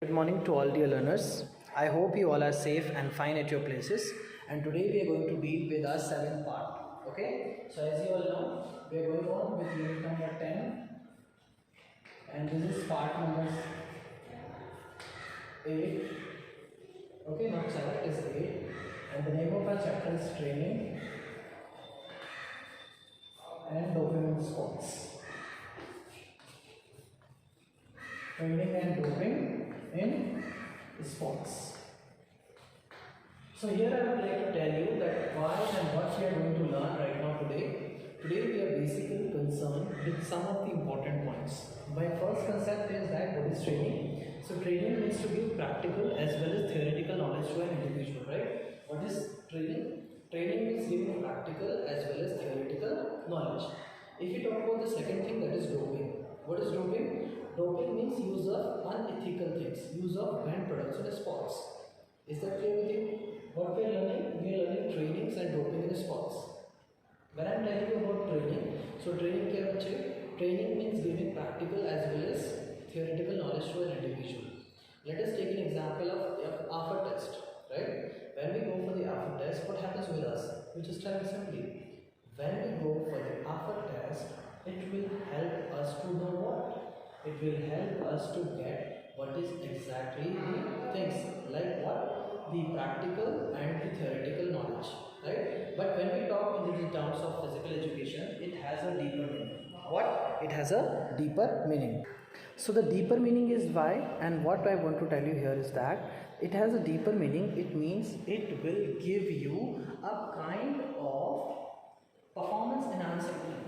Good morning to all dear learners. I hope you all are safe and fine at your places. And today we are going to deal with our seventh part. Okay. So as you all know, we are going on with unit number 10, and this is part number 8. Okay, not 7, it is 8. And the name of our chapter is Training and Doping in Sports. Training and doping in sports. So here I would like to tell you that why and what we are going to learn right now today. Today we are basically concerned with some of the important points. My first concept is that what is training? So training means to give practical as well as theoretical knowledge to an individual, right? What is training? Training means giving practical as well as theoretical knowledge. If you talk about the second thing, that is doping. What is doping? Doping means use of unethical things, use of banned products in sports. Is that clear with you? What we are learning? We are learning trainings and doping in sports. When I am telling you about training, so training क्या बच्चे? Training means giving practical as well as theoretical knowledge to an individual. Let us take an example of alpha test, right? When we go for the alpha test, what happens with us? We just tell simply, when we go for the alpha test, it will help us to know what? It will help us to get what is exactly the things, like what? The practical and the theoretical knowledge, right? But when we talk in the terms of physical education, it has a deeper meaning. What? It has a deeper meaning. So the deeper meaning is why, and what I want to tell you here is that it has a deeper meaning. It means it will give you a kind of performance enhancing thing.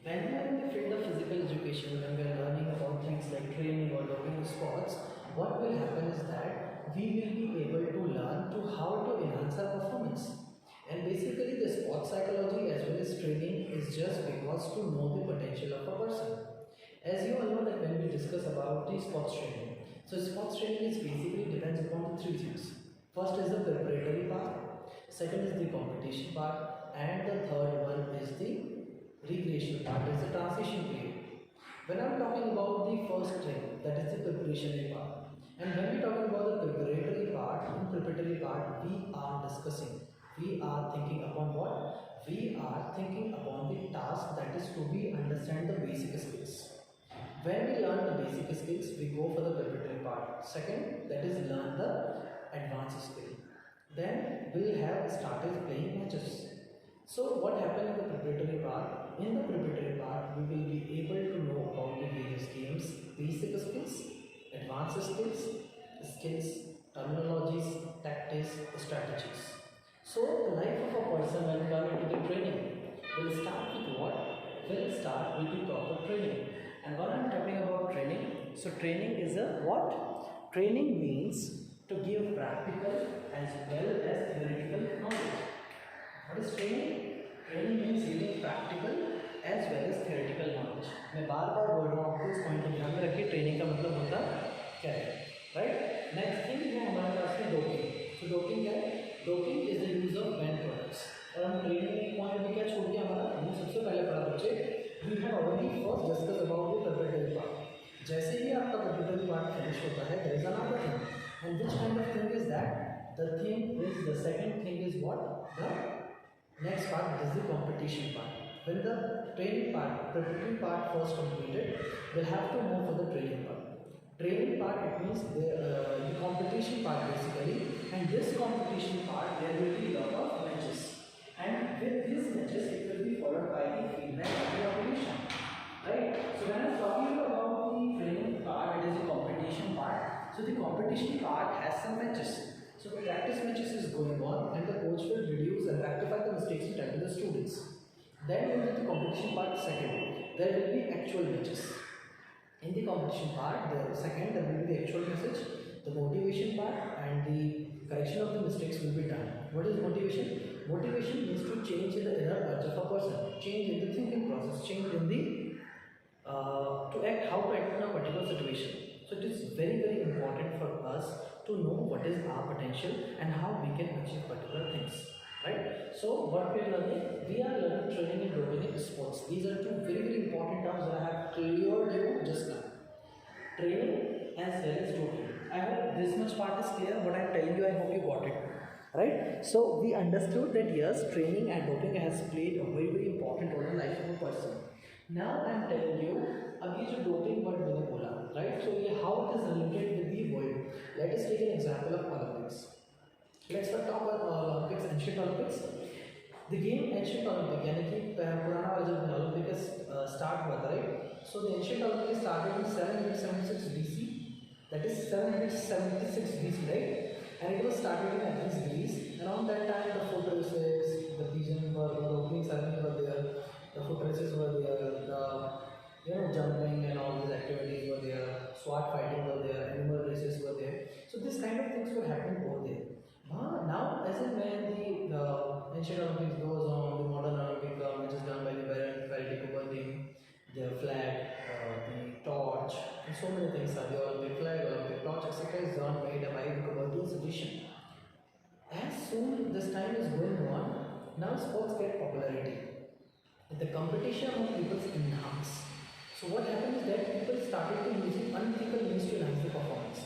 When we are in the field of physical education, when we are learning about things like training or doping sports, what will happen is that we will be able to learn to how to enhance our performance. And basically the sports psychology as well as training is just because to know the potential of a person. As you all know that when we discuss about the sports training, so sports training is basically depends upon the three things. First is the preparatory part, second is the competition part, and the third one is the recreational part, is the transition period. When I am talking about the first thing, that is the preparatory part, and when we are talking about the preparatory part, in preparatory part we are discussing, we are thinking upon what? We are thinking upon the task that is to be understand the basic skills. When we learn the basic skills, we go for the preparatory part. Second, that is learn the advanced skill. Then we will have started playing matches. So what happened in the preparatory part? In the preparatory part, we will be able to know about the various games, basic skills, advanced skills, terminologies, tactics, strategies. So the life of a person when come into the training will start with what? Will start with the proper training. And when I am talking about training, so training is a what? Training means to give practical as well as theoretical knowledge. What is training? Training means giving practical as well as theoretical knowledge. मैं बार-बार बोल रहा हूँ आपको इस point को ध्यान में रखिए, ट्रेनिंग का मतलब होता क्या है, राइट? नेक्स्ट थिंग है हमारे पास में डोपिंग. तो डोपिंग क्या है? Doping is the use of ban products. और हम ट्रेनिंग में एक पॉइंट अभी क्या छोड़ दिया हमारा, हमने सबसे पहले पढ़ा बच्चे, we have already first discuss about the preparatory part. जैसे ही आपका प्रिपरेटरी पार्ट फिनिश होता है, there is another thing, and which kind of thing is that? The thing is the second thing is what? The next part is the competition part. When the training part, preparatory part first completed, we'll have to move for the training part. Training part, it means the competition part basically, and this competition part there will be a lot of matches, and with these matches it will be followed by the feedback of the competition, right? So when I'm talking about the training part, it is the competition part. So the competition part has some matches. So the practice matches is going on, and the coach will reduce and rectify the mistakes and tell to the students. Then in the competition part second, there will be actual matches. In the competition part, the second there will be the actual message, the motivation part, and the correction of the mistakes will be done. What is motivation? Motivation means to change in the inner urge of a person, change in the thinking process, change in the to act, how to act in a particular situation. So it is very important for us to know what is our potential and how we can achieve particular things, right? So what we are learning? We are learning training and doping in sports. These are two very important terms that I have cleared you just now. Training as well as doping. I clear? What I am telling you, I hope you got it. Right? So we understood that yes, training and doping has played a very very important role in the life of a person. Now I am telling you, अब ये जो doping word मैंने बोला, right? So ये how it is related with the world. Let us take an example of Olympics. Let's first talk about Olympics, ancient Olympics. The game ancient Olympic, यानी कि पुराना वाला जब Olympic start हुआ था, right? So the ancient Olympic started in 776 BC. That is 776 BC, right? And it was started in Athens, Greece. Around that time, the foot races, the pigeon were, the opening ceremony were there, the foot races were there, the jumping and all these activities were there, sword fighting were there, animal races were there. So this kind of things were happening over there. Now, as in when the ancient Olympics goes on, the modern Olympic which is done by the Paralympic team, the flag, the torch, and so many things are the Olympic flag, Olympic torch, etc. is done by the Commonwealth edition. As soon this time is going on, now sports get popularity. The competition among people enhance. So what happens is that people started to using unethical means to enhance the performance.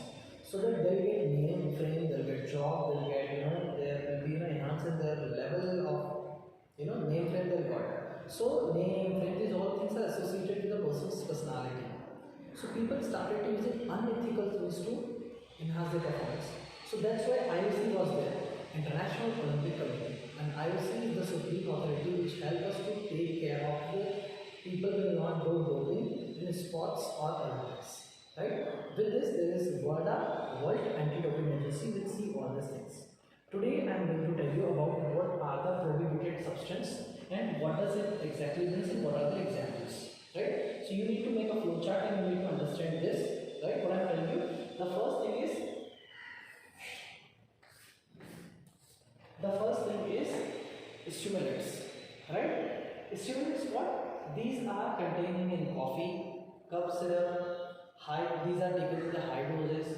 So that they'll get name, fame, they'll get job, they'll get there will be enhancing their level of name, fame they'll got. So name, fame, these all things are associated with the person's personality. So people started to using unethical things to enhance their performance. So that's why IOC was there, International Olympic Committee, and IOC is the supreme authority which help us to take care of the people who will not do doping in sports or Olympics. Right? With this, there is WADA, World Anti-Doping Agency, will see all these things. Today, I am going to tell you about what are the prohibited substance and what does it exactly mean and what are the examples. Right? So you need to make a flow chart and you need to understand this. Right? What I am telling you. The first thing is stimulants. Right? Stimulants what? These are containing in coffee, cup syrup. These are taken in the high doses.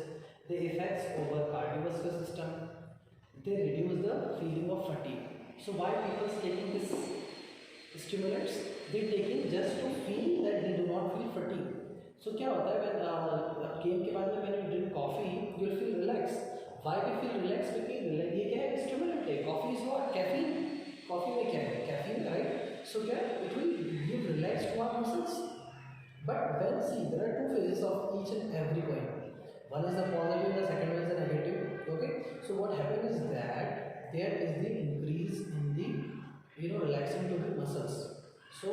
They effects over cardiovascular system. They reduce the feeling of fatigue. So why people taking this stimulants? They taking just to feel that they do not feel fatigue. So क्या होता है when game के बाद में when you drink coffee, you will feel relaxed. Why we feel relaxed? क्योंकि ये क्या है stimulant है. Coffee is what? Caffeine. Coffee में क्या है? Caffeine, right? So क्या? It will give relax to our muscles. But when see, there are two phases of each and every coin. One is the positive, the second one is the negative. Okay. So what happens is that there is the increase in the relaxing to the muscles. So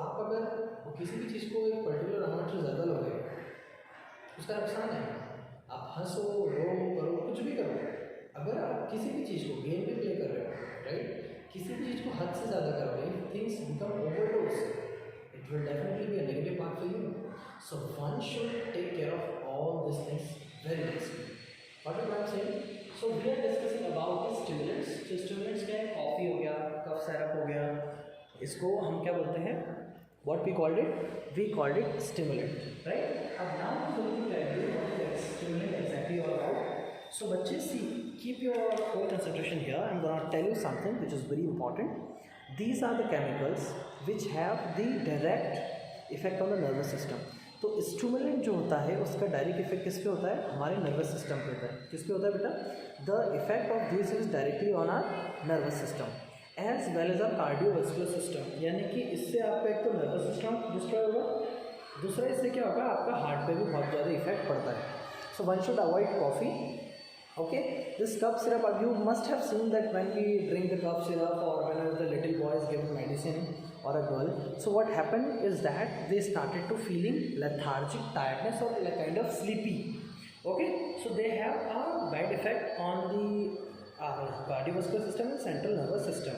आप अगर किसी भी चीज़ को एक particular amount से ज़्यादा लोगे, उसका नुकसान है. आप हंसो, रो, करो, कुछ भी करो. अगर आप किसी भी चीज़ को गेम पे प्ले कर रहे हो, राइट, किसी भी चीज़ को हद से ज़्यादा करोगे, things become overdose. It will definitely be a negative part for you. So one should take care of all these things very nicely. What am I saying? So we are discussing about the stimulants. So stimulants क्या है? Coffee हो गया, cough syrup हो गया. इसको हम क्या बोलते हैं? What we called it? We called it stimulant, right? अब now I'm going to tell you what is stimulant exactly all about. So बच्चे see, keep your whole concentration here. I'm going to tell you something which is very important. These are the chemicals which have the direct effect on the nervous system. तो stimulant जो होता है उसका direct effect किस पे होता है? हमारे नर्वस सिस्टम पे होता है. किस पे होता है बेटा? The effect of this is directly on our nervous system as well as our cardiovascular system. यानी कि इससे आपका एक तो नर्वस सिस्टम डिस्ट्रॉय होगा, दूसरा इससे क्या होगा? आपका हार्ट पे भी बहुत ज़्यादा इफेक्ट पड़ता है. So one should avoid coffee. Okay, this cup syrup, you must have seen that when we drink the cup syrup or whenever the little boy is given medicine or a girl, so what happened is that they started to feeling lethargic, tiredness or like kind of sleepy. Okay, so they have a bad effect on the cardiovascular system and central nervous system.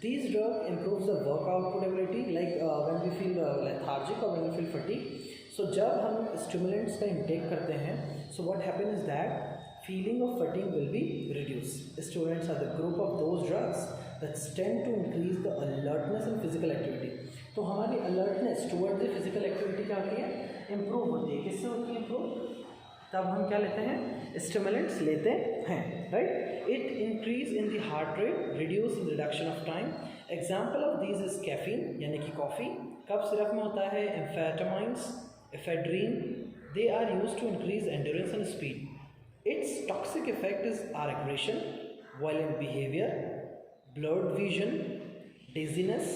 These drugs improves the work output ability, like when we feel lethargic or when we feel fatigue. So जब हम stimulants का intake करते हैं, so what happens is that feeling of fatigue will be reduced. Stimulants are the group of those drugs that tend to increase the alertness and physical activity. तो हमारी alertness toward the physical activity क्या होती है? Improve होती है. किससे होती है improve? तब हम क्या लेते हैं? Stimulants लेते हैं, right? It increase in the heart rate, reduce in reduction of time. Example of these is caffeine, यानी कि coffee. कप सिरप में होता है amphetamines, ephedrine. They are used to increase endurance and speed. Its toxic effect is are aggression, violent behavior, blurred vision, dizziness,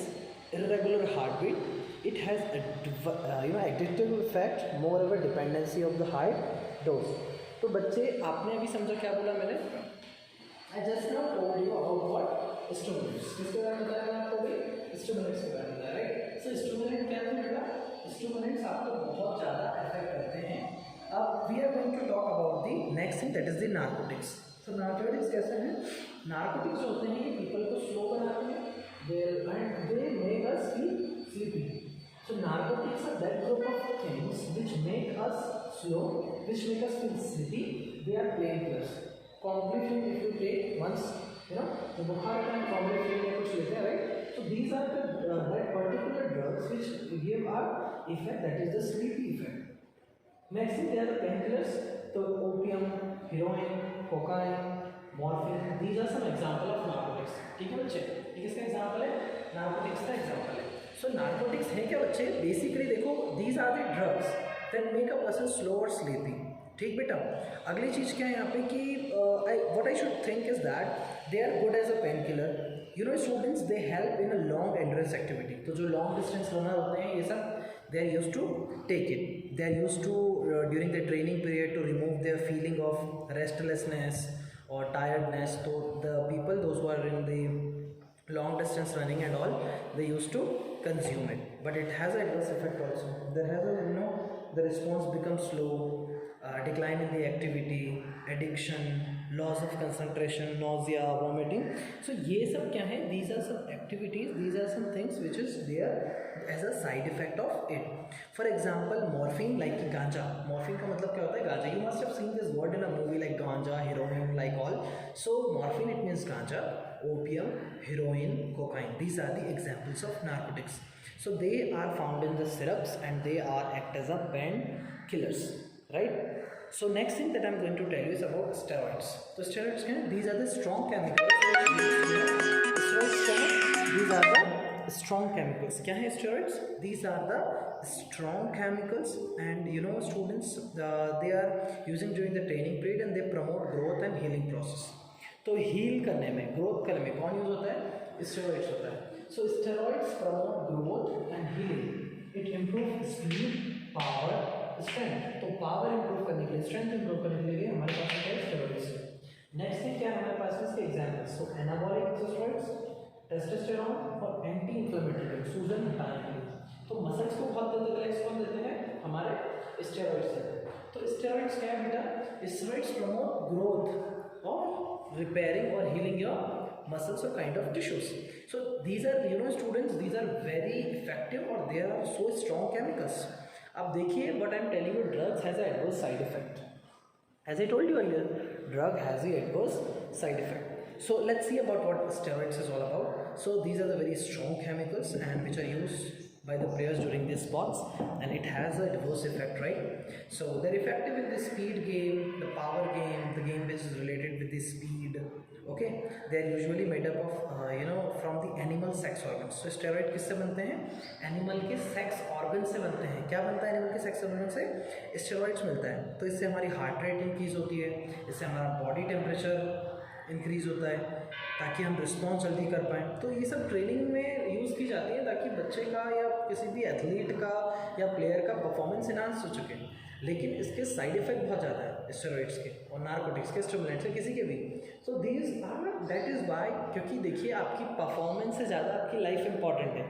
irregular heartbeat. It has a addictive effect, moreover dependency of the high dose. तो बच्चे आपने अभी समझा क्या बोला मैंने? I just now told you about what stimulants. किसके बारे में बताया मैंने आपको अभी? Stimulants के बारे में बताया, right? So stimulant क्या है बेटा? Stimulants आपको बहुत ज़्यादा affect करते हैं. अब we are going to talk about the next thing, that is the narcotics. So narcotics कैसे हैं? Narcotics होते हैं कि people को slow बनाते हैं, and they make us feel sleepy. So narcotics are that group of things which make us slow, which make us feel sleepy. They are painkillers. Completely, if you take once, the bukhar and completely में कुछ लेते हैं, right? So these are the that particular drugs which give our effect, that is the sleepy effect. Next thing, they are the painkillers. So opium, heroin, cocaine, morphine. These are some example of narcotics. ठीक है बच्चे? ये किसका example है? Narcotics का example है. So narcotics है क्या बच्चे? Basically देखो, these are the drugs that make a person slow or sleepy. ठीक बेटा. अगली चीज़ क्या है यहाँ पे कि what I should think is that they are good as a painkiller. You know students, they help in a long endurance activity. तो जो long distance runner होते हैं ये सब they are used to take it. They are used to during the training period to remove their feeling of restlessness or tiredness. So the people, those who are in the long distance running and all, they used to consume it, but it has an adverse effect also. There has a the response becomes slow, decline in the activity, addiction, loss of concentration, nausea, vomiting. So ये सब क्या है? These are some activities, these are some things which is there as a side effect of it. For example, morphine, like ganja. Morphine का मतलब क्या होता है? Ganja. You must have seen this word in a movie like ganja, heroin, like all. So morphine, it means ganja. Opium, heroin, cocaine. These are the examples of narcotics. So they are found in the syrups and they are act as a painkillers, right? So next thing that I'm going to tell you is about steroids. So steroids, these are the strong chemicals. These are the strong chemicals. क्या है steroids? These are the strong chemicals, and students, they are using during the training period and they promote growth and healing process. तो heal करने में, growth करने में कौन use होता है? स्टेरॉइड्स होता है. So steroids promote growth and healing. It improve speed, power, strength. तो पावर इंप्रूव करने के लिए, स्ट्रेंथ इंप्रूव करने के लिए हमारे पास क्या है? स्टेरॉइड्स. नेक्स्ट थिंग क्या है हमारे पास इसके एग्जांपल्स? सो एनाबॉलिक स्टेरॉइड्स, टेस्टोस्टेरोन और एंटी इंफ्लेमेटरी ड्रग, सूजन हटाने के लिए. तो मसल्स को बहुत जल्दी रिलैक्स कौन देते हैं? हमारे स्टेरॉइड्स देते हैं. तो स्टेरॉइड्स क्या है बेटा? स्टेरॉइड्स प्रमोट ग्रोथ और repairing or healing your muscles or kind of tissues. So these are, students, these are very effective or they are so strong chemicals. अब देखिए, what I am telling you, drugs has a adverse side effect. As I told you earlier, drug has a adverse side effect. So let's see about what steroids is all about. So these are the very strong chemicals and which are used by the players during the sports, and it has a adverse effect, right? So they're effective in the speed game, the power game, the game which is related with the speed. Okay, they're usually made up of from the animal sex organs. So steroid किससे बनते हैं? Animal के sex organ से बनते हैं. क्या बनता है एनिमल के सेक्स ऑर्गन से? स्टेरॉइड्स मिलता है. तो इससे हमारी हार्ट रेट इंक्रीज होती है, इससे हमारा बॉडी टेम्परेचर इंक्रीज होता है ताकि हम रिस्पॉन्स जल्दी कर पाएँ. तो ये सब ट्रेनिंग में यूज़ की जाती है ताकि बच्चे का या किसी भी एथलीट का या प्लेयर का परफॉर्मेंस इनहांस हो सके. लेकिन इसके साइड इफेक्ट बहुत ज़्यादा है स्टेरॉइड्स के और नार्कोटिक्स के, स्टिमुलेंट्स के, किसी के भी. So these are, that is why, क्योंकि देखिए आपकी परफॉर्मेंस से ज़्यादा आपकी लाइफ इंपॉर्टेंट है.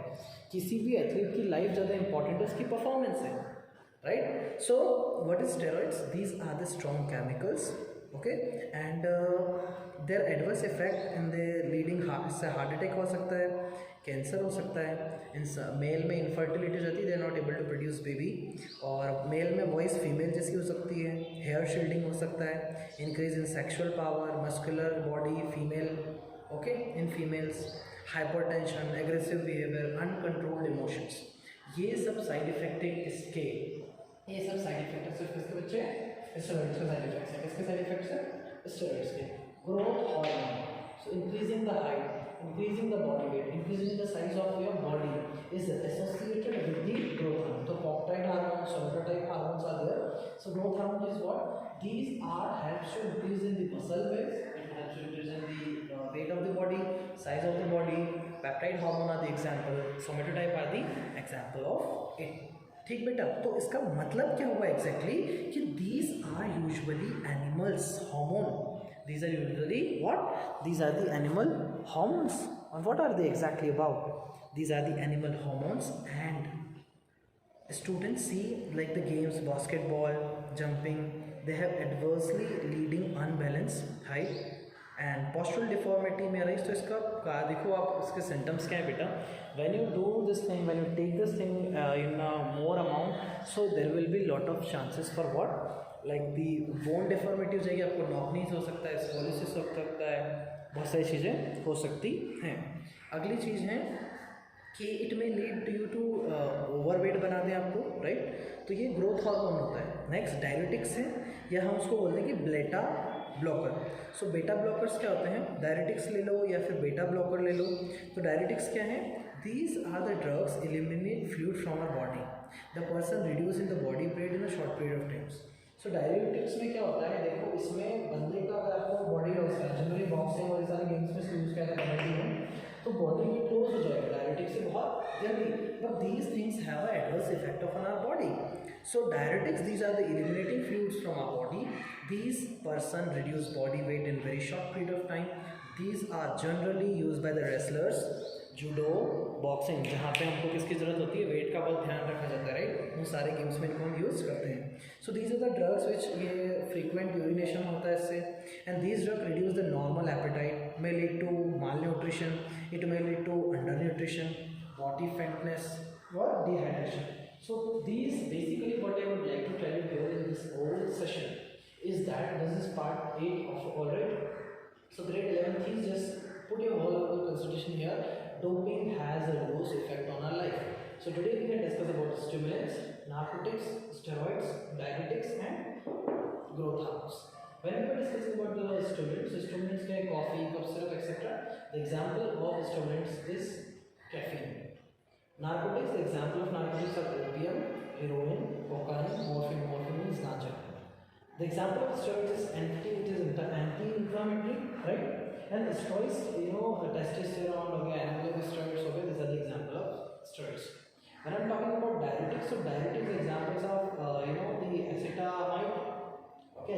किसी भी एथलीट की लाइफ ज़्यादा इंपॉर्टेंट है उसकी परफॉर्मेंस है, right? So what is steroids? These are the strong chemicals. Okay, and there adverse effect in the leading इससे हार्ट अटैक हो सकता है, कैंसर हो सकता है. मेल में इनफर्टिलिटी हो जाती है, they are not able to produce baby. और मेल में वॉइस फीमेल जैसी हो सकती है, हेयर शील्डिंग हो सकता है, increase in sexual power, muscular body female, okay, in females, hypertension, aggressive behaviour, uncontrolled emotions. ये सब साइड इफेक्ट है इसके. ये सब साइड इफेक्ट है सिर्फ किसके बच्चे? स्टेरॉइड्स के साइड इफेक्ट्स हैं. किसके साइड इफेक्ट्स हैं? स्टेरॉइड्स के. Growth hormone, so increasing the height, increasing the body weight, increasing the size of your body is associated with the growth hormone. So peptide hormones, somatotype hormones are there. So growth hormone is what? These are helps to somatotype are the example of it. ठीक बेटा, तो इसका मतलब क्या हुआ exactly कि these are usually animals hormone. These are usually what? These are the animal hormones. And what are they exactly about? These are the animal hormones, and students see like the games basketball, jumping, they have adversely leading unbalanced height and postural deformity में रही. तो इसका देखो आप इसके symptoms क्या है बेटा. When you do this thing, when you take this thing in a more amount, so there will be lot of chances for what, like the bone deformity हो जाएगी, आपको knock knees हो सकता है, scoliosis हो सकता है, बहुत सारी चीज़ें हो सकती हैं. अगली चीज़ है कि इट में लीड यू टू ओवरवेट बना दें आपको, राइट. तो ये ग्रोथ हार्मोन होता है. नेक्स्ट डायरेटिक्स है, या हम उसको बोलते हैं कि बेटा ब्लॉकर. सो बेटा ब्लॉकर्स क्या होते हैं, डायरेटिक्स ले लो या फिर बेटा ब्लॉकर ले लो. तो डायरेटिक्स क्या है, these are the drugs eliminate fluid from our body, the person reduce in the body weight in a short period of times. So diuretics में क्या होता है, देखो इसमें बंदे का अगर आपको बॉडी लॉस है, जनरली बॉक्सिंग और सारे गेम्स में यूज किया जाता है, तो बॉडी में क्लोज हो जाएगा डायरेटिक्स से बहुत जल्दी. But these things have a adverse effect on our body. So diuretics, these are the eliminating fluids from our body. These person reduce body weight in very short period of time. These are generally used by the wrestlers, judo, boxing, जहाँ पे हमको किसकी ज़रूरत होती है, wait का बहुत ध्यान रखा जाता है, राइट. उन सारे गेम्स में इनको हम यूज़ करते हैं. So these are the drugs which, ये फ्रीक्वेंट यूरिनेशन होता है इससे, and these drug reduce the normal appetite, may lead to malnutrition, it may lead to under nutrition, body fatness और dehydration. So these basically what I would like to tell you here in this whole session is that this is part 8 of alright. So grade 11 things, just put your whole of the consideration here. Doping has a gross effect on our life. So today we can discuss about stimulants, narcotics, steroids, diuretics and growth hormones. When we are discussing about the stimulants like coffee, cough syrup, etc. The example of stimulants is caffeine. Narcotics, the example of narcotics are opium, heroin, cocaine, morphine is ganja. The example of steroids is anti-inflammatory, right? And steroids, testosterone, anabolic steroids, these are the example of steroids. When I'm talking about diuretics, so diuretics are examples of, the acetamide,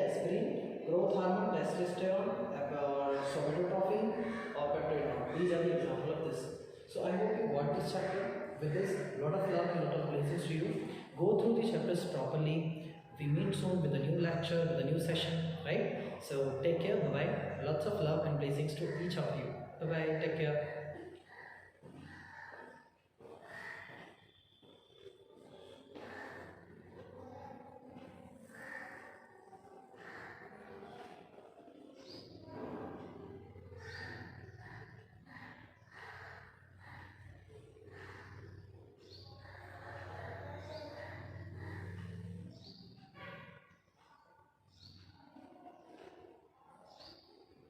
aspirin, growth hormone, testosterone, somatotrophin, or peptide. These are the example of this. So I hope you got this chapter. With this, lot of love and lot of blessings to you. Go through the chapters properly. We meet soon with a new lecture, with a new session, right? So take care, bye bye. Lots of love and blessings to each of you. Bye bye, take care.